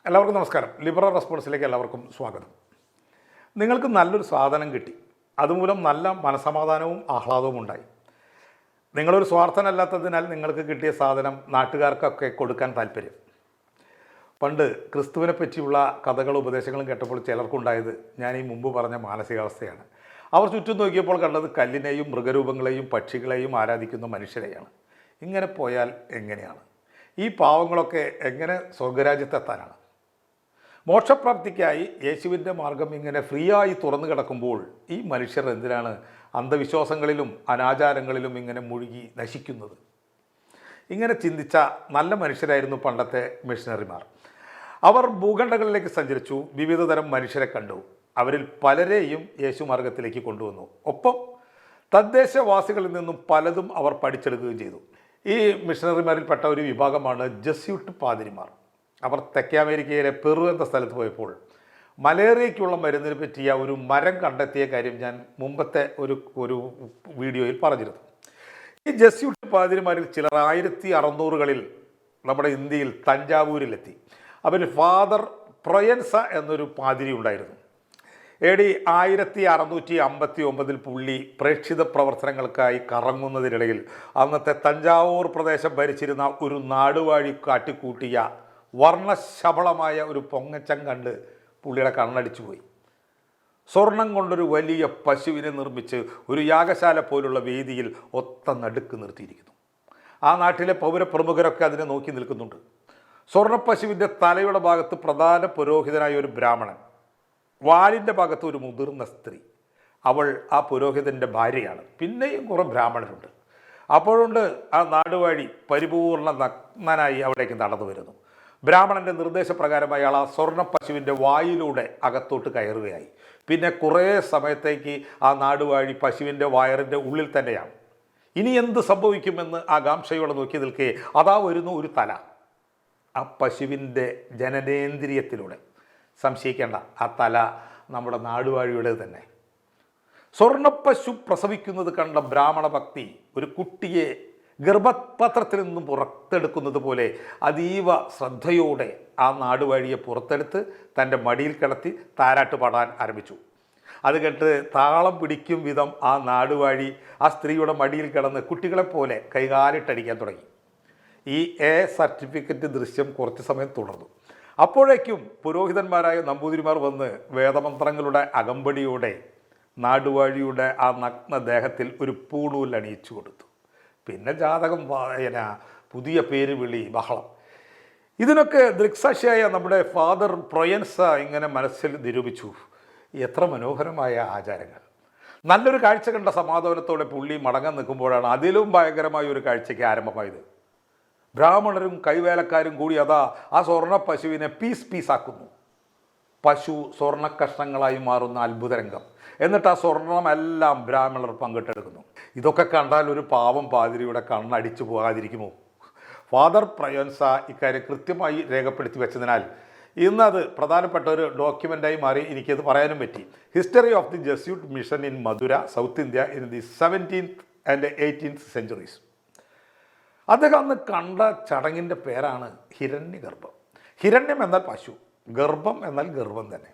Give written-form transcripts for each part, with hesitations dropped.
എല്ലാവർക്കും നമസ്കാരം. ലിബറൽ റെസ്പോൺസിലേക്ക് എല്ലാവർക്കും സ്വാഗതം. നിങ്ങൾക്ക് നല്ലൊരു സാധനം കിട്ടി, അതുമൂലം നല്ല മനസമാധാനവും ആഹ്ലാദവും ഉണ്ടായി. നിങ്ങളൊരു സ്വാർത്ഥനല്ലാത്തതിനാൽ നിങ്ങൾക്ക് കിട്ടിയ സാധനം നാട്ടുകാർക്കൊക്കെ കൊടുക്കാൻ താല്പര്യം. പണ്ട് ക്രിസ്തുവിനെ പറ്റിയുള്ള കഥകളും ഉപദേശങ്ങളും കേട്ടപ്പോൾ ചിലർക്കുണ്ടായത് ഞാൻ ഈ മുമ്പ് പറഞ്ഞ മാനസികാവസ്ഥയാണ്. അവർ ചുറ്റും നോക്കിയപ്പോൾ കണ്ടത് കല്ലിനെയും മൃഗരൂപങ്ങളെയും പക്ഷികളെയും ആരാധിക്കുന്ന മനുഷ്യരെയാണ്. ഇങ്ങനെ പോയാൽ എങ്ങനെയാണ്? ഈ പാവങ്ങളൊക്കെ എങ്ങനെ സ്വർഗരാജ്യത്തെത്താനാണ്? മോക്ഷപ്രാപ്തിക്കായി യേശുവിൻ്റെ മാർഗം ഇങ്ങനെ ഫ്രീ ആയി തുറന്നു കിടക്കുമ്പോൾ ഈ മനുഷ്യർ എന്തിനാണ് അന്ധവിശ്വാസങ്ങളിലും അനാചാരങ്ങളിലും ഇങ്ങനെ മുഴുകി നശിക്കുന്നത്? ഇങ്ങനെ ചിന്തിച്ച നല്ല മനുഷ്യരായിരുന്നു പണ്ടത്തെ മിഷനറിമാർ. അവർ ഭൂഖണ്ഡങ്ങളിലേക്ക് സഞ്ചരിച്ചു, വിവിധ തരം മനുഷ്യരെ കണ്ടു. അവരിൽ പലരെയും യേശു മാർഗത്തിലേക്ക് കൊണ്ടുവന്നു. ഒപ്പം തദ്ദേശവാസികളിൽ നിന്നും പലതും അവർ പഠിച്ചെടുക്കുകയും ചെയ്തു. ഈ മിഷനറിമാരിൽപ്പെട്ട ഒരു വിഭാഗമാണ് ജസ്യൂട്ട് പാതിരിമാർ. അവർ തെക്കേ അമേരിക്കയിലെ പെറു എന്ന സ്ഥലത്ത് പോയപ്പോൾ മലേറിയയ്ക്കുള്ള മരുന്നിനെ പറ്റിയ ഒരു മരം കണ്ടെത്തിയ കാര്യം ഞാൻ മുമ്പത്തെ ഒരു വീഡിയോയിൽ പറഞ്ഞിരുന്നു. ഈ ജസ്യൂട്ട് പാതിരിമാരിൽ ചിലർ 1600കളിൽ നമ്മുടെ ഇന്ത്യയിൽ തഞ്ചാവൂരിലെത്തി. അവരിൽ ഫാദർ പ്രൊയൻസ എന്നൊരു പാതിരി ഉണ്ടായിരുന്നു. AD 1659 പുള്ളി പ്രേക്ഷിത പ്രവർത്തനങ്ങൾക്കായി കറങ്ങുന്നതിനിടയിൽ അന്നത്തെ തഞ്ചാവൂർ പ്രദേശം ഭരിച്ചിരുന്ന ഒരു നാടുവാഴി കാട്ടിക്കൂട്ടിയ വർണ്ണശബളമായ ഒരു പൊങ്ങച്ചം കണ്ട് പുള്ളിയുടെ കണ്ണടിച്ചു പോയി. സ്വർണം കൊണ്ടൊരു വലിയ പശുവിനെ നിർമ്മിച്ച് ഒരു യാഗശാല പോലുള്ള വേദിയിൽ ഒത്ത നടുക്ക് നിർത്തിയിരിക്കുന്നു. ആ നാട്ടിലെ പൗരപ്രമുഖരൊക്കെ അതിനെ നോക്കി നിൽക്കുന്നുണ്ട്. സ്വർണ്ണപ്പശുവിൻ്റെ തലയുടെ ഭാഗത്ത് പ്രധാന പുരോഹിതനായ ഒരു ബ്രാഹ്മണൻ, വാലിൻ്റെ ഭാഗത്ത് ഒരു മുതിർന്ന സ്ത്രീ. അവൾ ആ പുരോഹിതൻ്റെ ഭാര്യയാണ്. പിന്നെയും കുറേ ബ്രാഹ്മണരുണ്ട്. അപ്പോഴുണ്ട് ആ നാടുവാഴി പരിപൂർണ നഗ്നനായി അവിടേക്ക് നടന്നു വരുന്നു. ബ്രാഹ്മണൻ്റെ നിർദ്ദേശപ്രകാരം അയാൾ ആ സ്വർണ്ണ പശുവിൻ്റെ വായിലൂടെ അകത്തോട്ട് കയറുകയായി. പിന്നെ കുറേ സമയത്തേക്ക് ആ നാടുവാഴി പശുവിൻ്റെ വയറിൻ്റെ ഉള്ളിൽ തന്നെയാണ്. ഇനി എന്ത് സംഭവിക്കുമെന്ന് ആകാംക്ഷയോടെ നോക്കി നിൽക്കേ അതാ വരുന്നു ഒരു തല. ആ പശുവിൻ്റെ ജനനേന്ദ്രിയത്തിലൂടെ. സംശയിക്കേണ്ട, ആ തല നമ്മുടെ നാടുവാഴിയുടെ തന്നെ. സ്വർണ്ണപ്പശു പ്രസവിക്കുന്നത് കണ്ട ബ്രാഹ്മണ ഭക്തി ഒരു കുട്ടിയെ ഗർഭപാത്രത്തിൽ നിന്നും പുറത്തെടുക്കുന്നത് പോലെ അതീവ ശ്രദ്ധയോടെ ആ നാടുവാഴിയെ പുറത്തെടുത്ത് തൻ്റെ മടിയിൽ കിടത്തി താരാട്ട് പാടാൻ ആരംഭിച്ചു. അത് കേട്ട് താളം പിടിക്കും വിധം ആ നാടുവാഴി ആ സ്ത്രീയുടെ മടിയിൽ കിടന്ന് കുട്ടികളെപ്പോലെ കൈകാലിട്ടടിക്കാൻ തുടങ്ങി. ഈ സർട്ടിഫിക്കറ്റ് ദൃശ്യം കുറച്ച് സമയം തുടർന്നു. അപ്പോഴേക്കും പുരോഹിതന്മാരായ നമ്പൂതിരിമാർ വന്ന് വേദമന്ത്രങ്ങളുടെ അകമ്പടിയോടെ നാടുവാഴിയുടെ ആ നഗ്നദേഹത്തിൽ ഒരു പൂണൂൽ അണിയിച്ചു കൊടുത്തു. പിന്നെ ജാതകം വായന, പുതിയ പേര് വിളി, ബഹളം. ഇതിനൊക്കെ ദൃക്സാക്ഷിയായ നമ്മുടെ ഫാദർ പ്രൊയൻസ ഇങ്ങനെ മനസ്സിൽ നിരൂപിച്ചു. എത്ര മനോഹരമായ ആചാരങ്ങൾ! നല്ലൊരു കാഴ്ച കണ്ട സമാധാനത്തോടെ പുള്ളി മടങ്ങാൻ നിൽക്കുമ്പോഴാണ് അതിലും ഭയങ്കരമായ ഒരു കാഴ്ചയ്ക്ക് ആരംഭമായത്. ബ്രാഹ്മണരും കൈവേലക്കാരും കൂടി അതാ ആ സ്വർണ്ണ പശുവിനെ പീസാക്കുന്നു. പശു സ്വർണ്ണ കഷ്ണങ്ങളായി മാറുന്ന അത്ഭുതരംഗം. എന്നിട്ട് ആ സ്വർണമെല്ലാം ബ്രാഹ്മണർ പങ്കിട്ടെടുക്കുന്നു. ഇതൊക്കെ കണ്ടാൽ ഒരു പാവം പാതിരിയുടെ കണ്ണടിച്ചു പോകാതിരിക്കുമോ? ഫാദർ പ്രൊയൻസ ഇക്കാര്യം കൃത്യമായി രേഖപ്പെടുത്തി വെച്ചതിനാൽ ഇന്നത് പ്രധാനപ്പെട്ട ഒരു ഡോക്യുമെൻ്റായി മാറി. എനിക്കത് പറയാനും പറ്റി. History of the Jesuit mission in Madura, south India in the 17th and 18th centuries. അദ്ദേഹം അന്ന് കണ്ട ചടങ്ങിൻ്റെ പേരാണ് ഹിരണ്യഗർഭം. ഹിരണ്യം എന്നാൽ പശു, ഗർഭം എന്നാൽ ഗർഭം തന്നെ.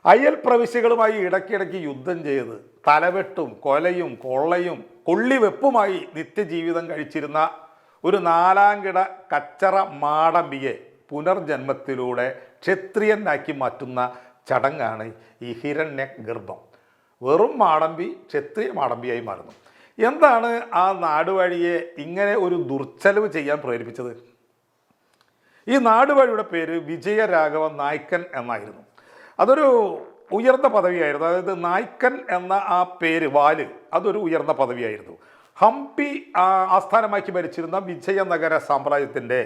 അയൽ പ്രവിശ്യകളുമായി ഇടയ്ക്കിടയ്ക്ക് യുദ്ധം ചെയ്ത് തലവെട്ടും കൊലയും കൊള്ളയും കൊള്ളിവെപ്പുമായി നിത്യജീവിതം കഴിച്ചിരുന്ന ഒരു 4ാംകിട കച്ചറ മാടമ്പിയെ പുനർജന്മത്തിലൂടെ ക്ഷത്രിയനാക്കി മാറ്റുന്ന ചടങ്ങാണ് ഈ ഹിരണ്യഗർഭം. വെറും മാടമ്പി ക്ഷത്രിയ മാടമ്പിയായി മാറുന്നു. എന്താണ് ആ നാടുവാഴിയെ ഇങ്ങനെ ഒരു ദുർച്ചെലവ് ചെയ്യാൻ പ്രേരിപ്പിച്ചത്? ഈ നാടുവാഴിയുടെ പേര് വിജയരാഘവ നായ്ക്കൻ എന്നായിരുന്നു. അതൊരു ഉയർന്ന പദവിയായിരുന്നു. അതായത് നായ്ക്കൻ എന്ന ആ പേര്, വാല്, അതൊരു ഉയർന്ന പദവിയായിരുന്നു. ഹംപി ആസ്ഥാനമാക്കി ഭരിച്ചിരുന്ന വിജയനഗര സാമ്രാജ്യത്തിൻ്റെ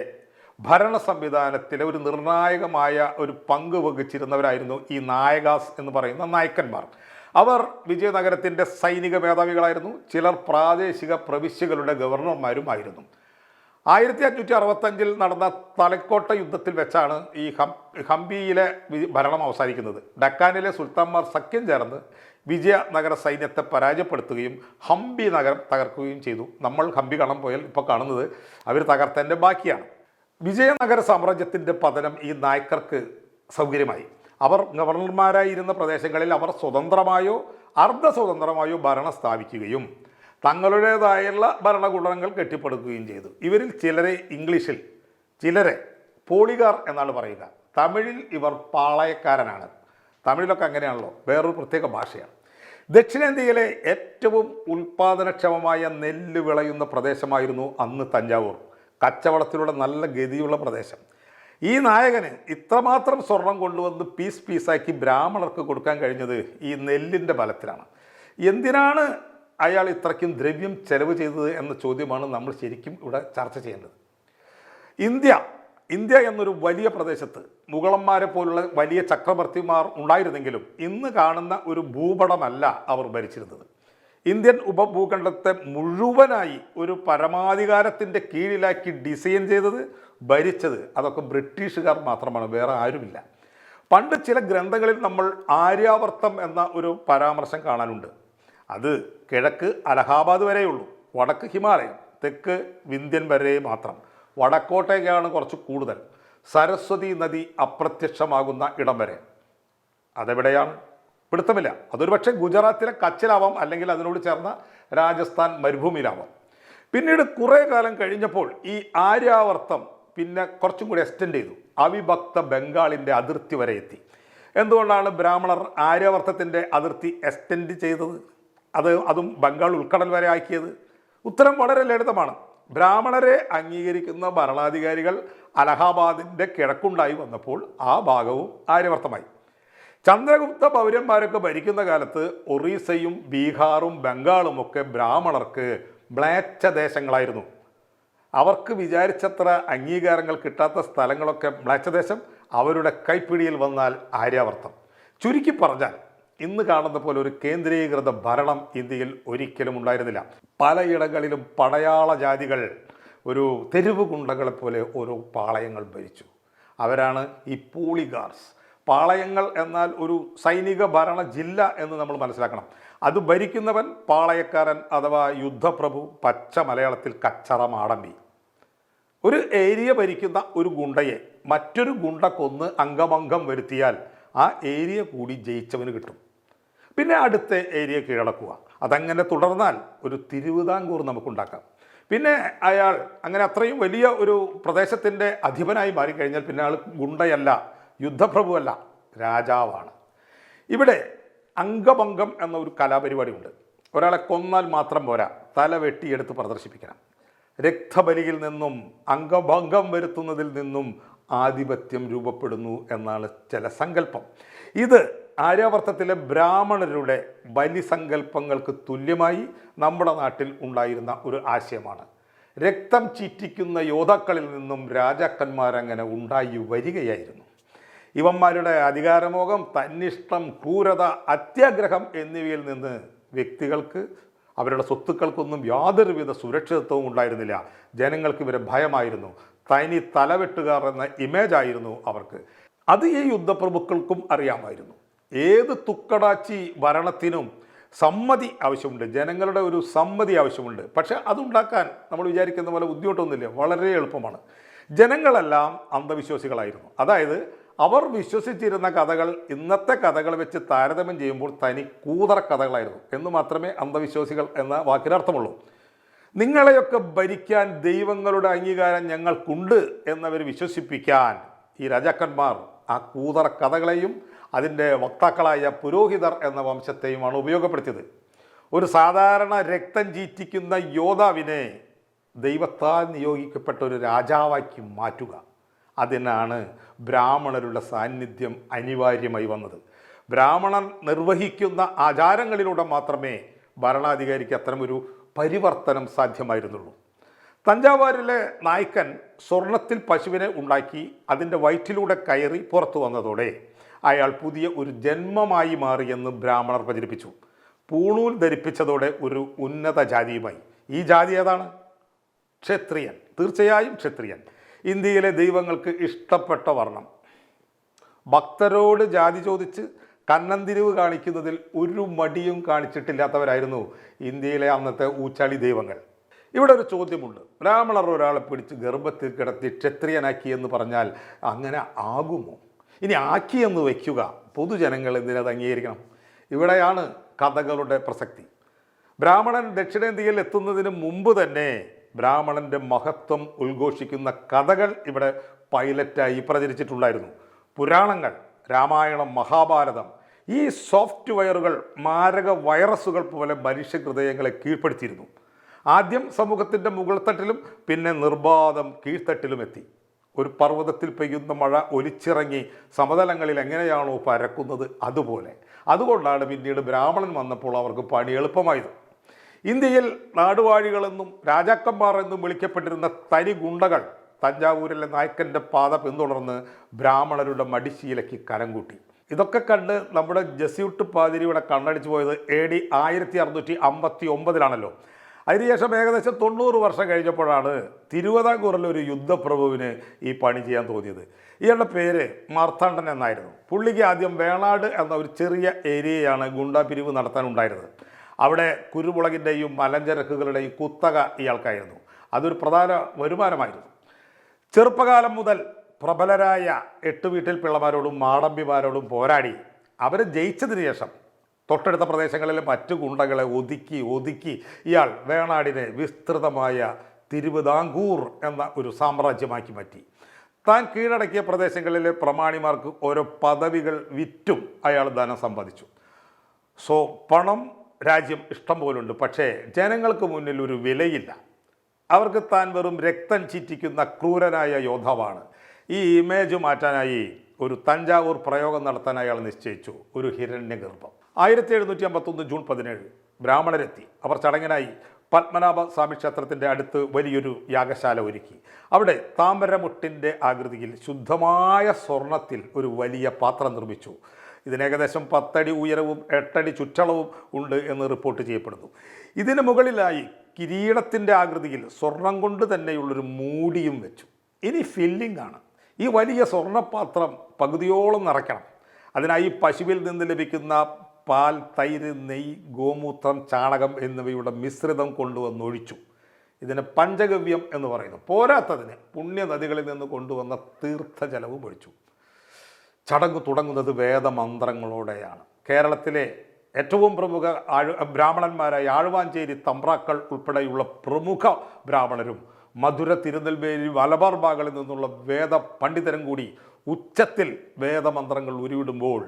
ഭരണ സംവിധാനത്തിലെ ഒരു നിർണായകമായ ഒരു പങ്ക് വഹിച്ചിരുന്നവരായിരുന്നു ഈ നായകാസ് എന്ന് പറയുന്ന നായ്ക്കന്മാർ. അവർ വിജയനഗരത്തിൻ്റെ സൈനിക മേധാവികളായിരുന്നു. ചിലർ പ്രാദേശിക പ്രവിശ്യകളുടെ ഗവർണർമാരുമായിരുന്നു. 1565 നടന്ന തലക്കോട്ട യുദ്ധത്തിൽ വെച്ചാണ് ഈ ഹംപിയിലെ ഭരണം അവസാനിക്കുന്നത്. ഡക്കാനിലെ സുൽത്താൻമാർ സഖ്യം ചേർന്ന് വിജയനഗര സൈന്യത്തെ പരാജയപ്പെടുത്തുകയും ഹംപി നഗരം തകർക്കുകയും ചെയ്തു. നമ്മൾ ഹംപി കാണാൻ പോയാൽ ഇപ്പോൾ കാണുന്നത് അവർ തകർത്തതിൻ്റെ ബാക്കിയാണ്. വിജയനഗര സാമ്രാജ്യത്തിൻ്റെ പതനം ഈ നായ്ക്കർക്ക് സൗകര്യമായി. അവർ ഗവർണർമാരായിരുന്ന പ്രദേശങ്ങളിൽ അവർ സ്വതന്ത്രമായോ അർദ്ധ സ്വതന്ത്രമായോ ഭരണം സ്ഥാപിക്കുകയും തങ്ങളുടേതായുള്ള ഭരണകൂടങ്ങൾ കെട്ടിപ്പടുക്കുകയും ചെയ്തു. ഇവരിൽ ചിലരെ ഇംഗ്ലീഷിൽ, ചിലരെ പോളിഗാർ എന്നാണ് പറയുക. തമിഴിൽ ഇവർ പാളയക്കാരനാണ്. തമിഴിലൊക്കെ അങ്ങനെയാണല്ലോ, വേറൊരു പ്രത്യേക ഭാഷയാണ്. ദക്ഷിണേന്ത്യയിലെ ഏറ്റവും ഉൽപാദനക്ഷമമായ നെല്ല് വിളയുന്ന പ്രദേശമായിരുന്നു അന്ന് തഞ്ചാവൂർ. കച്ചവടത്തിലൂടെ നല്ല ഗതിയുള്ള പ്രദേശം. ഈ നായകന് ഇത്രമാത്രം സ്വർണം കൊണ്ടുവന്ന് പീസാക്കി ബ്രാഹ്മണർക്ക് കൊടുക്കാൻ കഴിഞ്ഞത് ഈ നെല്ലിൻ്റെ ബലത്തിലാണ്. എന്തിനാണ് അയാൾ ഇത്രയ്ക്കും ദ്രവ്യം ചെലവ് ചെയ്തത് എന്ന ചോദ്യമാണ് നമ്മൾ ശരിക്കും ഇവിടെ ചർച്ച ചെയ്യേണ്ടത്. ഇന്ത്യ എന്നൊരു വലിയ പ്രദേശത്ത് മുഗളന്മാരെ പോലുള്ള വലിയ ചക്രവർത്തിമാർ ഉണ്ടായിരുന്നെങ്കിലും ഇന്ന് കാണുന്ന ഒരു ഭൂപടമല്ല അവർ ഭരിച്ചിരുന്നത്. ഇന്ത്യൻ ഉപഭൂഖണ്ഡത്തെ മുഴുവനായി ഒരു പരമാധികാരത്തിൻ്റെ കീഴിലാക്കി ഡിസൈൻ ചെയ്തത്, ഭരിച്ചത് അതൊക്കെ ബ്രിട്ടീഷുകാർ മാത്രമാണ്, വേറെ ആരുമില്ല. പണ്ട് ചില ഗ്രന്ഥങ്ങളിൽ നമ്മൾ ആര്യാവർത്തം എന്ന ഒരു പരാമർശം കാണാനുണ്ട്. അത് കിഴക്ക് അലഹാബാദ് വരെയുള്ളൂ, വടക്ക് ഹിമാലയം, തെക്ക് വിന്ധ്യൻ വരെ മാത്രം. വടക്കോട്ടേക്കാണ് കുറച്ച് കൂടുതൽ, സരസ്വതി നദി അപ്രത്യക്ഷമാകുന്ന ഇടം വരെ. അതെവിടെയാണ് പിടുത്തമില്ല. അതൊരു പക്ഷേ ഗുജറാത്തിലെ കച്ചിലാവാം, അല്ലെങ്കിൽ അതിനോട് ചേർന്ന രാജസ്ഥാൻ മരുഭൂമിയിലാവാം. പിന്നീട് കുറേ കാലം കഴിഞ്ഞപ്പോൾ ഈ ആര്യാവർത്തം പിന്നെ കുറച്ചും കൂടി എക്സ്റ്റെൻഡ് ചെയ്തു. അവിഭക്ത ബംഗാളിൻ്റെ അതിർത്തി വരെ എത്തി. എന്തുകൊണ്ടാണ് ബ്രാഹ്മണർ ആര്യാവർത്തത്തിൻ്റെ അതിർത്തി എക്സ്റ്റെൻഡ് ചെയ്തത്, അതും ബംഗാൾ ഉൾക്കടൽ വരെ ആക്കിയത്? ഉത്തരം വളരെ ലളിതമാണ്. ബ്രാഹ്മണരെ അംഗീകരിക്കുന്ന ഭരണാധികാരികൾ അലഹാബാദിൻ്റെ കിഴക്കുണ്ടായി വന്നപ്പോൾ ആ ഭാഗവും ആര്യവർത്തമായി. ചന്ദ്രഗുപ്ത പൗരന്മാരൊക്കെ ഭരിക്കുന്ന കാലത്ത് ഒറീസയും ബീഹാറും ബംഗാളും ഒക്കെ ബ്രാഹ്മണർക്ക് മ്ലേച്ഛ ദേശങ്ങളായിരുന്നു. അവർക്ക് വിചാരിച്ചത്ര അംഗീകാരങ്ങൾ കിട്ടാത്ത സ്ഥലങ്ങളൊക്കെ മ്ലേച്ഛദേശം. അവരുടെ കൈപ്പിടിയിൽ വന്നാൽ ആര്യാവർത്തം. ചുരുക്കി പറഞ്ഞാൽ ഇന്ന് കാണുന്ന പോലെ ഒരു കേന്ദ്രീകൃത ഭരണം ഇന്ത്യയിൽ ഒരിക്കലും ഉണ്ടായിരുന്നില്ല. പലയിടങ്ങളിലും പടയാള ജാതികൾ ഒരു തെരുവ് ഗുണ്ടകളെപ്പോലെ ഓരോ പാളയങ്ങൾ ഭരിച്ചു. അവരാണ് ഈ പോളിഗാർസ്. പാളയങ്ങൾ എന്നാൽ ഒരു സൈനിക ഭരണ ജില്ല എന്ന് നമ്മൾ മനസ്സിലാക്കണം. അത് ഭരിക്കുന്നവൻ പാളയക്കാരൻ അഥവാ യുദ്ധപ്രഭു, പച്ച മലയാളത്തിൽ കച്ചറ മാടമ്പി. ഒരു ഏരിയ ഭരിക്കുന്ന ഒരു ഗുണ്ടയെ മറ്റൊരു ഗുണ്ട കൊന്ന് അംഗഭംഗം വരുത്തിയാൽ ആ ഏരിയ കൂടി ജയിച്ചവന് കിട്ടും. പിന്നെ അടുത്ത ഏരിയ കീഴടക്കുക. അതങ്ങനെ തുടർന്നാൽ ഒരു തിരുവിതാംകൂർ നമുക്കുണ്ടാക്കാം. പിന്നെ അയാൾ അങ്ങനെ അത്രയും വലിയ ഒരു പ്രദേശത്തിൻ്റെ അധിപനായി മാറിക്കഴിഞ്ഞാൽ പിന്നെ ആൾ ഗുണ്ടയല്ല, യുദ്ധപ്രഭുവല്ല, രാജാവാണ്. ഇവിടെ അംഗഭംഗം എന്ന ഒരു കലാപരിപാടി ഉണ്ട്. ഒരാളെ കൊന്നാൽ മാത്രം പോരാ, തല വെട്ടിയെടുത്ത് പ്രദർശിപ്പിക്കണം. രക്തബലിയിൽ നിന്നും അംഗഭംഗം വരുത്തുന്നതിൽ നിന്നും ആധിപത്യം രൂപപ്പെടുന്നു എന്നാണ് ചില സങ്കല്പം. ഇത് ആര്യാവർത്തത്തിലെ ബ്രാഹ്മണരുടെ ബലിസങ്കല്പങ്ങൾക്ക് തുല്യമായി നമ്മുടെ നാട്ടിൽ ഉണ്ടായിരുന്ന ഒരു ആശയമാണ്. രക്തം ചീറ്റിക്കുന്ന യോദ്ധാക്കളിൽ നിന്നും രാജാക്കന്മാരങ്ങനെ ഉണ്ടായി വരികയായിരുന്നു. ഇവന്മാരുടെ അധികാരമോഹം, തന്നിഷ്ടം, ക്രൂരത, അത്യാഗ്രഹം എന്നിവയിൽ നിന്ന് വ്യക്തികൾക്ക്, അവരുടെ സ്വത്തുക്കൾക്കൊന്നും യാതൊരുവിധ സുരക്ഷിതത്വവും ഉണ്ടായിരുന്നില്ല. ജനങ്ങൾക്ക് ഇവരെ ഭയമായിരുന്നു. തനി തലവെട്ടുകാർ എന്ന ഇമേജായിരുന്നു അവർക്ക്. അത് ഈ യുദ്ധപ്രഭുക്കൾക്കും അറിയാമായിരുന്നു. ഏത് തുക്കടാച്ചി ഭരണത്തിനും സമ്മതി ആവശ്യമുണ്ട്, ജനങ്ങളുടെ ഒരു സമ്മതി ആവശ്യമുണ്ട്. പക്ഷെ അതുണ്ടാക്കാൻ നമ്മൾ വിചാരിക്കുന്ന പോലെ ബുദ്ധിമുട്ടൊന്നുമില്ല, വളരെ എളുപ്പമാണ്. ജനങ്ങളെല്ലാം അന്ധവിശ്വാസികളായിരുന്നു. അതായത് അവർ വിശ്വസിച്ചിരുന്ന കഥകൾ ഇന്നത്തെ കഥകൾ വെച്ച് താരതമ്യം ചെയ്യുമ്പോൾ തനി കൂതറ കഥകളായിരുന്നു എന്ന് മാത്രമേ അന്ധവിശ്വാസികൾ എന്ന വാക്കിനർത്ഥമുള്ളൂ. നിങ്ങളെയൊക്കെ ഭരിക്കാൻ ദൈവങ്ങളുടെ അംഗീകാരം ഞങ്ങൾക്കുണ്ട് എന്നവർ വിശ്വസിപ്പിക്കാൻ ഈ രാജാക്കന്മാർ ആ കൂതറ കഥകളെയും അതിൻ്റെ വക്താക്കളായ പുരോഹിതർ എന്ന വംശത്തെയുമാണ് ഉപയോഗപ്പെടുത്തിയത്. ഒരു സാധാരണ രക്തം ചീറ്റിക്കുന്ന യോദ്ധാവിനെ ദൈവത്താൽ നിയോഗിക്കപ്പെട്ട ഒരു രാജാവാക്കി മാറ്റുക, അതിനാണ് ബ്രാഹ്മണരുടെ സാന്നിധ്യം അനിവാര്യമായി വന്നത്. ബ്രാഹ്മണൻ നിർവഹിക്കുന്ന ആചാരങ്ങളിലൂടെ മാത്രമേ ഭരണാധികാരിക്ക് അത്തരമൊരു പരിവർത്തനം സാധ്യമായിരുന്നുള്ളൂ. തഞ്ചാവൂരിലെ നായ്ക്കൻ സ്വർണത്തിൽ പശുവിനെ ഉണ്ടാക്കി അതിൻ്റെ വയറ്റിലൂടെ കയറി പുറത്തു വന്നതോടെ അയാൾ പുതിയ ഒരു ജന്മമായി മാറിയെന്ന് ബ്രാഹ്മണർ പ്രചരിപ്പിച്ചു. പൂണൂൽ ധരിപ്പിച്ചതോടെ ഒരു ഉന്നത ജാതിയുമായി. ഈ ജാതി ഏതാണ്? ക്ഷത്രിയൻ. തീർച്ചയായും ക്ഷത്രിയൻ. ഇന്ത്യയിലെ ദൈവങ്ങൾക്ക് ഇഷ്ടപ്പെട്ട വർണ്ണം. ഭക്തരോട് ജാതി ചോദിച്ച് കന്നന്തിരിവ് കാണിക്കുന്നതിൽ ഒരു മടിയും കാണിച്ചിട്ടില്ലാത്തവരായിരുന്നു ഇന്ത്യയിലെ അന്നത്തെ ഊച്ചാളി ദൈവങ്ങൾ. ഇവിടെ ഒരു ചോദ്യമുണ്ട്. ബ്രാഹ്മണർ ഒരാളെ പിടിച്ച് ഗർഭത്തിൽ കിടത്തി ക്ഷത്രിയനാക്കി എന്ന് പറഞ്ഞാൽ അങ്ങനെ ആകുമോ? ഇനി ആക്കിയെന്ന് വയ്ക്കുക, പൊതുജനങ്ങൾ എന്തിനത് അംഗീകരിക്കണം? ഇവിടെയാണ് കഥകളുടെ പ്രസക്തി. ബ്രാഹ്മണൻ ദക്ഷിണേന്ത്യയിൽ എത്തുന്നതിന് മുമ്പ് തന്നെ ബ്രാഹ്മണൻ്റെ മഹത്വം ഉദ്ഘോഷിക്കുന്ന കഥകൾ ഇവിടെ പൈലറ്റായി പ്രചരിച്ചിട്ടുണ്ടായിരുന്നു. പുരാണങ്ങൾ, രാമായണം, മഹാഭാരതം, ഈ സോഫ്റ്റ്വെയറുകൾ മാരക വൈറസുകൾ പോലെ മനുഷ്യ ഹൃദയങ്ങളെ കീഴ്പ്പെടുത്തിയിരുന്നു. ആദ്യം സമൂഹത്തിൻ്റെ മുകൾത്തട്ടിലും പിന്നെ നിർബാധം കീഴ്ത്തട്ടിലും എത്തി. ഒരു പർവ്വതത്തിൽ പെയ്യുന്ന മഴ ഒലിച്ചിറങ്ങി സമതലങ്ങളിൽ എങ്ങനെയാണോ പരക്കുന്നത് അതുപോലെ. അതുകൊണ്ടാണ് പിന്നീട് ബ്രാഹ്മണൻ വന്നപ്പോൾ അവർക്ക് പണി എളുപ്പമായത്. ഇന്ത്യയിൽ നാടുവാഴികളെന്നും രാജാക്കന്മാർ എന്നും വിളിക്കപ്പെട്ടിരുന്ന തനി ഗുണ്ടകൾ തഞ്ചാവൂരിലെ നായ്ക്കൻ്റെ പാത പിന്തുടർന്ന് ബ്രാഹ്മണരുടെ മടിശീലയ്ക്ക് കരം കൂട്ടി. ഇതൊക്കെ കണ്ട് നമ്മുടെ ജസ്യൂട്ട് പാതിരി ഇവിടെ കണ്ണടിച്ചു പോയത് AD 1659 അതിനുശേഷം ഏകദേശം 90 വർഷം കഴിഞ്ഞപ്പോഴാണ് തിരുവിതാംകൂറിലെ ഒരു യുദ്ധപ്രഭുവിന് ഈ പണി ചെയ്യാൻ തോന്നിയത്. ഇയാളുടെ പേര് മാർത്താണ്ഡൻ എന്നായിരുന്നു. പുള്ളിക്ക് ആദ്യം വേണാട് എന്ന ഒരു ചെറിയ ഏരിയയാണ് ഗുണ്ടാപിരിവ് നടത്താനുണ്ടായിരുന്നത്. അവിടെ കുരുമുളകിൻ്റെയും മലഞ്ചരക്കുകളുടെയും കുത്തക ഇയാൾക്കായിരുന്നു. അതൊരു പ്രധാന വരുമാനമായിരുന്നു. ചെറുപ്പകാലം മുതൽ പ്രബലരായ 8 വീട്ടിൽ പിള്ളമാരോടും മാടമ്പിമാരോടും പോരാടി അവരെ ജയിച്ചതിന് ശേഷം തൊട്ടടുത്ത പ്രദേശങ്ങളിലെ മറ്റു ഗുണ്ടകളെ ഒതുക്കി ഇയാൾ വേണാടിനെ വിസ്തൃതമായ തിരുവിതാംകൂർ എന്ന ഒരു സാമ്രാജ്യമാക്കി മാറ്റി. താൻ കീഴടക്കിയ പ്രദേശങ്ങളിലെ പ്രമാണിമാർക്ക് ഓരോ പദവികൾ വിറ്റും അയാൾ ധനം സമ്പാദിച്ചു. പണം, രാജ്യം ഇഷ്ടം പോലുണ്ട്, പക്ഷേ ജനങ്ങൾക്ക് മുന്നിൽ ഒരു വിലയില്ല. അവർക്ക് താൻ വെറും രക്തം ചീറ്റിക്കുന്ന ക്രൂരനായ യോദ്ധാവാണ്. ഈ ഇമേജ് മാറ്റാനായി ഒരു തഞ്ചാവൂർ പ്രയോഗം നടത്താൻ അയാൾ നിശ്ചയിച്ചു, ഒരു ഹിരണ്യഗർഭം. 1751 ജൂൺ 17 ബ്രാഹ്മണരെത്തി. അവർ ചടങ്ങിനായി പത്മനാഭ സ്വാമി ക്ഷേത്രത്തിൻ്റെ അടുത്ത് വലിയൊരു യാഗശാല ഒരുക്കി. അവിടെ താമരമുട്ടിൻ്റെ ആകൃതിയിൽ ശുദ്ധമായ സ്വർണത്തിൽ ഒരു വലിയ പാത്രം നിർമ്മിച്ചു. ഇതിന് ഏകദേശം 10 അടി ഉയരവും 8 അടി ചുറ്റളവും ഉണ്ട് എന്ന് റിപ്പോർട്ട് ചെയ്യപ്പെടുന്നു. ഇതിന് മുകളിലായി കിരീടത്തിൻ്റെ ആകൃതിയിൽ സ്വർണം കൊണ്ട് തന്നെയുള്ളൊരു മൂടിയും വെച്ചു. ഇനി ഫില്ലിംഗ് ആണ്. ഈ വലിയ സ്വർണ്ണപാത്രം പകുതിയോളം നിറയ്ക്കണം. അതിനായി പശുവിൽ നിന്ന് ലഭിക്കുന്ന പാൽ, തൈര്, നെയ്യ്, ഗോമൂത്രം, ചാണകം എന്നിവയുടെ മിശ്രിതം കൊണ്ടുവന്നൊഴിച്ചു. ഇതിന് പഞ്ചഗവ്യം എന്ന് പറയുന്നു. പോരാത്തതിന് പുണ്യനദികളിൽ നിന്ന് കൊണ്ടുവന്ന തീർത്ഥജലവും ഒഴിച്ചു. ചടങ്ങ് തുടങ്ങുന്നത് വേദമന്ത്രങ്ങളോടെയാണ്. കേരളത്തിലെ ഏറ്റവും പ്രമുഖ ബ്രാഹ്മണന്മാരായ ആഴുവാഞ്ചേരി തമ്പ്രാക്കൾ ഉൾപ്പെടെയുള്ള പ്രമുഖ ബ്രാഹ്മണരും മധുര, തിരുനെൽവേലി, മലബാർ ഭാഗങ്ങളിൽ നിന്നുള്ള വേദ പണ്ഡിതരും കൂടി ഉച്ചത്തിൽ വേദമന്ത്രങ്ങൾ ഉരുവിടുമ്പോൾ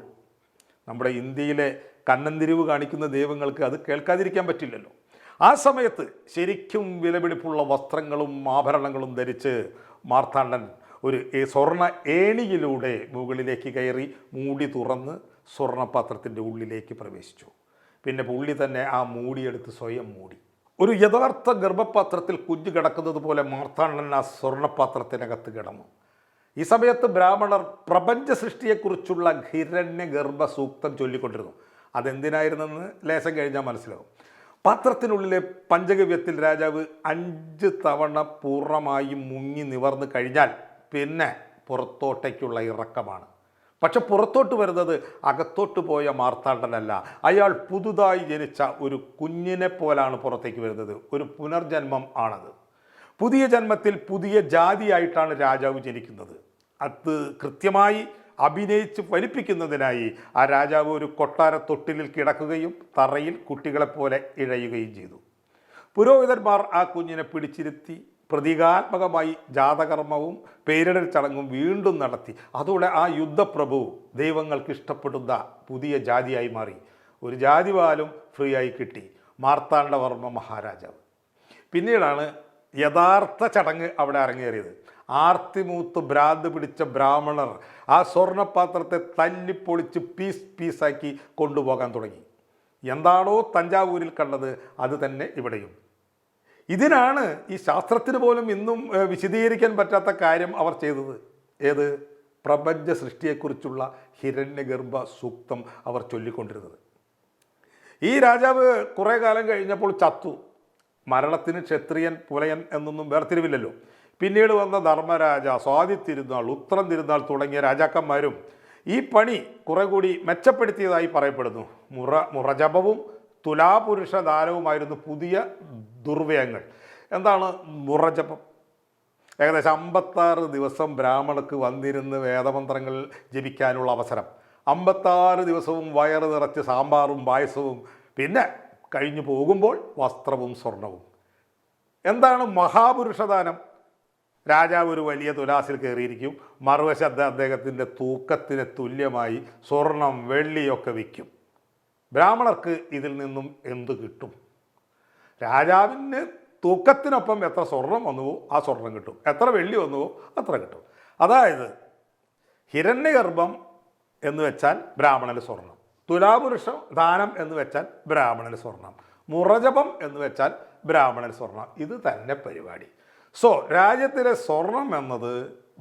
നമ്മുടെ ഇന്ത്യയിലെ കന്നന്തിരിവ് കാണിക്കുന്ന ദൈവങ്ങൾക്ക് അത് കേൾക്കാതിരിക്കാൻ പറ്റില്ലല്ലോ. ആ സമയത്ത് ശരിക്കും വിലപിടിപ്പുള്ള വസ്ത്രങ്ങളും ആഭരണങ്ങളും ധരിച്ച് മാർത്താണ്ഡൻ ഒരു സ്വർണ്ണ ഏണിയിലൂടെ മുകളിലേക്ക് കയറി മൂടി തുറന്ന് സ്വർണ്ണപാത്രത്തിൻ്റെ ഉള്ളിലേക്ക് പ്രവേശിച്ചു. പിന്നെ പുള്ളി തന്നെ ആ മൂടിയെടുത്ത് സ്വയം മൂടി. ഒരു യഥാർത്ഥ ഗർഭപാത്രത്തിൽ കുഞ്ഞ് കിടക്കുന്നത് പോലെ മാർത്താണ്ഡൻ ആ സ്വർണ്ണപാത്രത്തിനകത്ത് കിടന്നു. ഈ സമയത്ത് ബ്രാഹ്മണർ പ്രപഞ്ച സൃഷ്ടിയെക്കുറിച്ചുള്ള ഹിരണ്യഗർഭ സൂക്തം ചൊല്ലിക്കൊണ്ടിരുന്നു. അതെന്തിനായിരുന്നെന്ന് ലേശം കഴിഞ്ഞാൽ മനസ്സിലാവും. പാത്രത്തിനുള്ളിലെ പഞ്ചഗവ്യത്തിൽ രാജാവ് 5 തവണ പൂർണ്ണമായും മുങ്ങി നിവർന്നു കഴിഞ്ഞാൽ പിന്നെ പുറത്തോട്ടേക്കുള്ള ഇറക്കമാണ്. പക്ഷെ പുറത്തോട്ട് വരുന്നത് അകത്തോട്ട് പോയ മാർത്താണ്ഡനല്ല. അയാൾ പുതുതായി ജനിച്ച ഒരു കുഞ്ഞിനെ പോലാണ് പുറത്തേക്ക് വരുന്നത്. ഒരു പുനർജന്മം ആണത്. പുതിയ ജന്മത്തിൽ പുതിയ ജാതിയായിട്ടാണ് രാജാവ് ജനിക്കുന്നത്. അത് കൃത്യമായി അഭിനയിച്ച് ഫലിപ്പിക്കുന്നതിനായി ആ രാജാവ് ഒരു കൊട്ടാര തൊട്ടിലിൽ കിടക്കുകയും തറയിൽ കുട്ടികളെപ്പോലെ ഇഴയുകയും ചെയ്തു. പുരോഹിതന്മാർ ആ കുഞ്ഞിനെ പിടിച്ചിരുത്തി പ്രതീകാത്മകമായി ജാതകർമ്മവും പേരിടൽ ചടങ്ങും വീണ്ടും നടത്തി. അതോടെ ആ യുദ്ധപ്രഭു ദൈവങ്ങൾക്ക് ഇഷ്ടപ്പെടുന്ന പുതിയ ജാതിയായി മാറി. ഒരു ജാതിവാലും ഫ്രീ ആയി കിട്ടി, മാർത്താണ്ഡവർമ്മ മഹാരാജാവ്. പിന്നീടാണ് യഥാർത്ഥ ചടങ്ങ് അവിടെ അരങ്ങേറിയത്. ആർത്തിമൂത്ത് ഭ്രാന്ത് പിടിച്ച ബ്രാഹ്മണർ ആ സ്വർണ്ണപാത്രത്തെ തല്ലിപ്പൊളിച്ച് പീസാക്കി കൊണ്ടുപോകാൻ തുടങ്ങി. എന്താണോ തഞ്ചാവൂരിൽ കണ്ടത് അത് തന്നെ ഇവിടെയും. ഇതിനാണ് ഈ ശാസ്ത്രത്തിന് പോലും ഇന്നും വിശദീകരിക്കാൻ പറ്റാത്ത കാര്യം അവർ ചെയ്തത്. ഏത്? പ്രപഞ്ച സൃഷ്ടിയെക്കുറിച്ചുള്ള ഹിരണ്യഗർഭ സൂക്തം അവർ ചൊല്ലിക്കൊണ്ടിരുന്നത്. ഈ രാജാവ് കുറേ കാലം കഴിഞ്ഞപ്പോൾ ചത്തു. മരണത്തിന് ക്ഷത്രിയൻ പുലയൻ എന്നൊന്നും വേർതിരിവില്ലല്ലോ. പിന്നീട് വന്ന ധർമ്മരാജ, സ്വാതി തിരുനാൾ, ഉത്രം തിരുനാൾ തുടങ്ങിയ രാജാക്കന്മാരും ഈ പണി കുറെ കൂടി മെച്ചപ്പെടുത്തിയതായി പറയപ്പെടുന്നു. മുറജപവും തുലാപുരുഷ ദാനവുമായിരുന്നു പുതിയ ദുർവ്യയങ്ങൾ. എന്താണ് മുറജപം? ഏകദേശം 56 ദിവസം ബ്രാഹ്മണർക്ക് വന്നിരുന്ന് വേദമന്ത്രങ്ങൾ ജപിക്കാനുള്ള അവസരം. 56 ദിവസവും വയറ് നിറച്ച് സാമ്പാറും പായസവും, പിന്നെ കഴിഞ്ഞു പോകുമ്പോൾ വസ്ത്രവും സ്വർണവും. എന്താണ് മഹാപുരുഷദാനം? രാജാവ് ഒരു വലിയ തുലാസിൽ കയറിയിരിക്കും, മറുവശത്ത് അദ്ദേഹത്തിൻ്റെ തൂക്കത്തിന് തുല്യമായി സ്വർണം വെള്ളിയൊക്കെ വിൽക്കും. ബ്രാഹ്മണർക്ക് ഇതിൽ നിന്നും എന്ത് കിട്ടും? രാജാവിന് തൂക്കത്തിനൊപ്പം എത്ര സ്വർണം വന്നുവോ ആ സ്വർണം കിട്ടും, എത്ര വെള്ളി വന്നുവോ അത്ര കിട്ടും. അതായത് ഹിരണ്യഗർഭം എന്ന് വെച്ചാൽ ബ്രാഹ്മണന് സ്വർണം, തുലാപുരുഷ ദാനം എന്ന് വെച്ചാൽ ബ്രാഹ്മണന് സ്വർണം, മുറജപം എന്ന് വെച്ചാൽ ബ്രാഹ്മണന് സ്വർണം. ഇത് തന്നെ പരിപാടി. സോ രാജ്യത്തിലെ സ്വർണം എന്നത്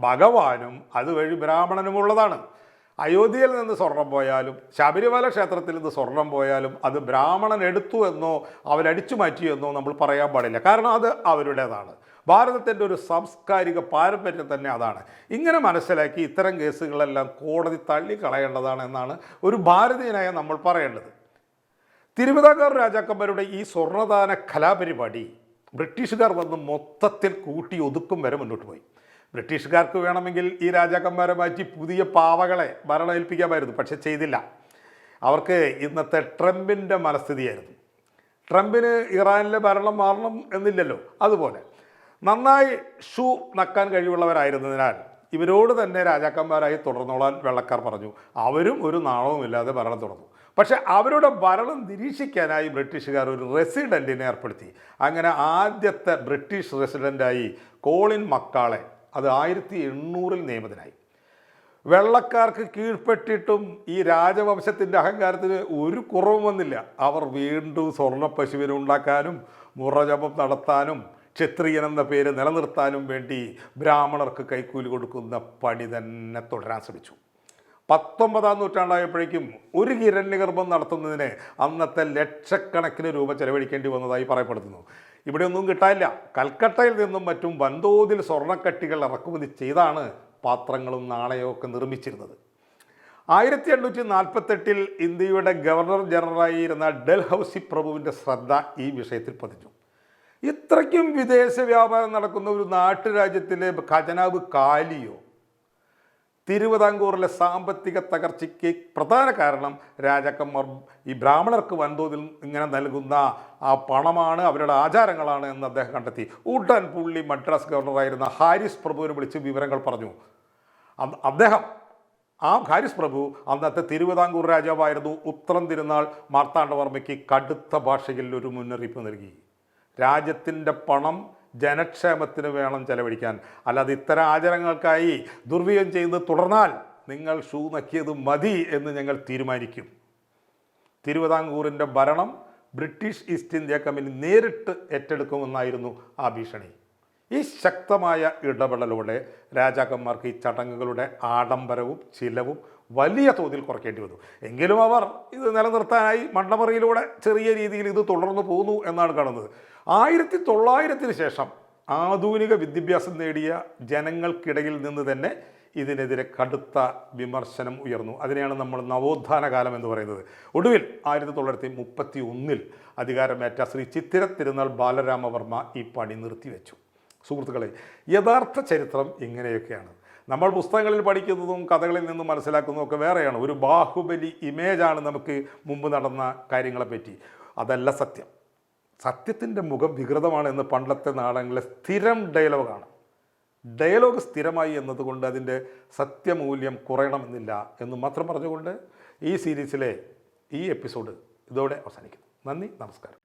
ഭഗവാനും അതുവഴി ബ്രാഹ്മണനുമുള്ളതാണ്. അയോധ്യയിൽ നിന്ന് സ്വർണം പോയാലും ശബരിമല ക്ഷേത്രത്തിൽ നിന്ന് സ്വർണം പോയാലും അത് ബ്രാഹ്മണൻ എടുത്തു എന്നോ അവരടിച്ചു മാറ്റിയെന്നോ നമ്മൾ പറയാൻ പാടില്ല. കാരണം അത് അവരുടേതാണ്. ഭാരതത്തിൻ്റെ ഒരു സാംസ്കാരിക പാരമ്പര്യം തന്നെ അതാണ്. ഇങ്ങനെ മനസ്സിലാക്കി ഇത്തരം കേസുകളെല്ലാം കോടതി തള്ളിക്കളയേണ്ടതാണ് എന്നാണ് ഒരു ഭാരതീയനായ നമ്മൾ പറയേണ്ടത്. തിരുവിതാംകൂർ രാജാക്കന്മാരുടെ ഈ സ്വർണ്ണദാന കലാപരിപാടി ബ്രിട്ടീഷുകാർ വന്ന് മൊത്തത്തിൽ കൂട്ടി ഒതുക്കും വരെ മുന്നോട്ട് പോയി. ബ്രിട്ടീഷുകാർക്ക് വേണമെങ്കിൽ ഈ രാജാക്കന്മാരെ മാറ്റി പുതിയ പാവകളെ ഭരണം ഏൽപ്പിക്കാമായിരുന്നു, പക്ഷെ ചെയ്തില്ല. അവർക്ക് ഇന്നത്തെ ട്രംപിൻ്റെ മനസ്ഥിതിയായിരുന്നു. ട്രംപിന് ഇറാനിലെ ഭരണം മാറണം എന്നില്ലല്ലോ, അതുപോലെ നന്നായി ഷൂ നക്കാൻ കഴിവുള്ളവരായിരുന്നതിനാൽ ഇവരോട് തന്നെ രാജാക്കന്മാരായി തുടർന്നോളാൻ വെള്ളക്കാർ പറഞ്ഞു. അവരും ഒരു നാണവുമില്ലാതെ ഭരണം തുടർന്നു. പക്ഷെ അവരുടെ ഭരണം നിരീക്ഷിക്കാനായി ബ്രിട്ടീഷുകാർ ഒരു റെസിഡൻറ്റിനെ ഏർപ്പെടുത്തി. അങ്ങനെ ആദ്യത്തെ ബ്രിട്ടീഷ് റെസിഡൻ്റായി കോളിൻ മക്കാളെ, അത് 1800 നിയമിതനായി. വെള്ളക്കാർക്ക് കീഴ്പ്പെട്ടിട്ടും ഈ രാജവംശത്തിൻ്റെ അഹങ്കാരത്തിന് ഒരു കുറവും വന്നില്ല. അവർ വീണ്ടും സ്വർണ്ണ പശുവിനെ ഉണ്ടാക്കാനും മുറജപം നടത്താനും ക്ഷത്രിയൻ എന്ന പേര് നിലനിർത്താനും വേണ്ടി ബ്രാഹ്മണർക്ക് കൈക്കൂലി കൊടുക്കുന്ന പണി തന്നെ തുടരാൻ ശ്രമിച്ചു. 19-ാം നൂറ്റാണ്ടായപ്പോഴേക്കും ഒരു ഹിരണ്യഗർഭം നടത്തുന്നതിന് അന്നത്തെ ലക്ഷക്കണക്കിന് രൂപ ചെലവഴിക്കേണ്ടി വന്നതായി പറയപ്പെടുന്നു. ഇവിടെ ഒന്നും കിട്ടാനില്ല. കൽക്കട്ടയിൽ നിന്നും മറ്റും വൻതോതിൽ സ്വർണ്ണക്കട്ടികൾ ഇറക്കുമതി ചെയ്താണ് പാത്രങ്ങളും നാണയവും ഒക്കെ നിർമ്മിച്ചിരുന്നത്. 1848 ഇന്ത്യയുടെ ഗവർണർ ജനറലായിരുന്ന ഡൽഹൌസി പ്രഭുവിൻ്റെ ശ്രദ്ധ ഈ വിഷയത്തിൽ പതിഞ്ഞു. ഇത്രയ്ക്കും വിദേശ വ്യാപാരം നടക്കുന്ന ഒരു നാട്ടുരാജ്യത്തിലെ ഖജനാവ് കാലിയോ? തിരുവിതാംകൂറിലെ സാമ്പത്തിക തകർച്ചയ്ക്ക് പ്രധാന കാരണം രാജാക്കന്മാർ ഈ ബ്രാഹ്മണർക്ക് വൻതോതിൽ ഇങ്ങനെ നൽകുന്ന ആ പണമാണ്, അവരുടെ ആചാരങ്ങളാണ് എന്ന് അദ്ദേഹം കണ്ടെത്തി. ഉടൻ പുള്ളി മദ്രാസ് ഗവർണറായിരുന്ന ഹാരിസ് പ്രഭുവിനെ വിളിച്ച് വിവരങ്ങൾ പറഞ്ഞു. അദ്ദേഹം, ആ ഹാരിസ് പ്രഭു അന്നത്തെ തിരുവിതാംകൂർ രാജാവായിരുന്നു. ഉത്രം തിരുനാൾ മാർത്താണ്ഡവർമ്മയ്ക്ക് കടുത്ത ഭാഷയിൽ ഒരു മുന്നറിയിപ്പ് നൽകി. രാജ്യത്തിൻ്റെ പണം ജനക്ഷേമത്തിന് വേണം ചെലവഴിക്കാൻ, അല്ലാതെ ഇത്തരം ആചാരങ്ങൾക്കായി ദുർവ്യയം ചെയ്യുന്നത് തുടർന്നാൽ നിങ്ങൾ ഷൂ നക്കിയത് മതി എന്ന് ഞങ്ങൾ തീരുമാനിക്കും. തിരുവിതാംകൂറിൻ്റെ ഭരണം ബ്രിട്ടീഷ് ഈസ്റ്റ് ഇന്ത്യ കമ്പനി നേരിട്ട് ഏറ്റെടുക്കുമെന്നായിരുന്നു ആ ഭീഷണി. ഈ ശക്തമായ ഇടപെടലോടെ രാജാക്കന്മാർക്ക് ഈ ചടങ്ങുകളുടെ ആഡംബരവും ചിലവും വലിയ തോതിൽ കുറയ്ക്കേണ്ടി വന്നു. എങ്കിലും അവർ ഇത് നിലനിർത്താനായി മണ്ടമറിയിലൂടെ ചെറിയ രീതിയിൽ ഇത് തുടർന്നു പോന്നു എന്നാണ് കാണുന്നത്. 1900-ന് ശേഷം ആധുനിക വിദ്യാഭ്യാസം നേടിയ ജനങ്ങൾക്കിടയിൽ നിന്ന് തന്നെ ഇതിനെതിരെ കടുത്ത വിമർശനം ഉയർന്നു. അതിനെയാണ് നമ്മൾ നവോത്ഥാന കാലം എന്ന് പറയുന്നത്. ഒടുവിൽ 1931 അധികാരമേറ്റ ശ്രീ ചിത്തിര തിരുനാൾ ബാലരാമവർമ്മ ഈ പണി നിർത്തിവെച്ചു. സുഹൃത്തുക്കളെ, യഥാർത്ഥ ചരിത്രം ഇങ്ങനെയൊക്കെയാണ്. നമ്മൾ പുസ്തകങ്ങളിൽ പഠിക്കുന്നതും കഥകളിൽ നിന്നും മനസ്സിലാക്കുന്നതും ഒക്കെ വേറെയാണ്. ഒരു ബാഹുബലി ഇമേജാണ് നമുക്ക് മുമ്പ് നടന്ന കാര്യങ്ങളെപ്പറ്റി. അതല്ല സത്യം. സത്യത്തിൻ്റെ മുഖം വികൃതമാണ് എന്ന് പണ്ടത്തെ നാടകങ്ങളിലെ സ്ഥിരം ഡയലോഗാണ്. ഡയലോഗ് സ്ഥിരമായി എന്നതുകൊണ്ട് അതിൻ്റെ സത്യമൂല്യം കുറയണമെന്നില്ല എന്ന് മാത്രം പറഞ്ഞുകൊണ്ട് ഈ സീരീസിലെ ഈ എപ്പിസോഡ് ഇതോടെ അവസാനിക്കുന്നു. നന്ദി, നമസ്കാരം.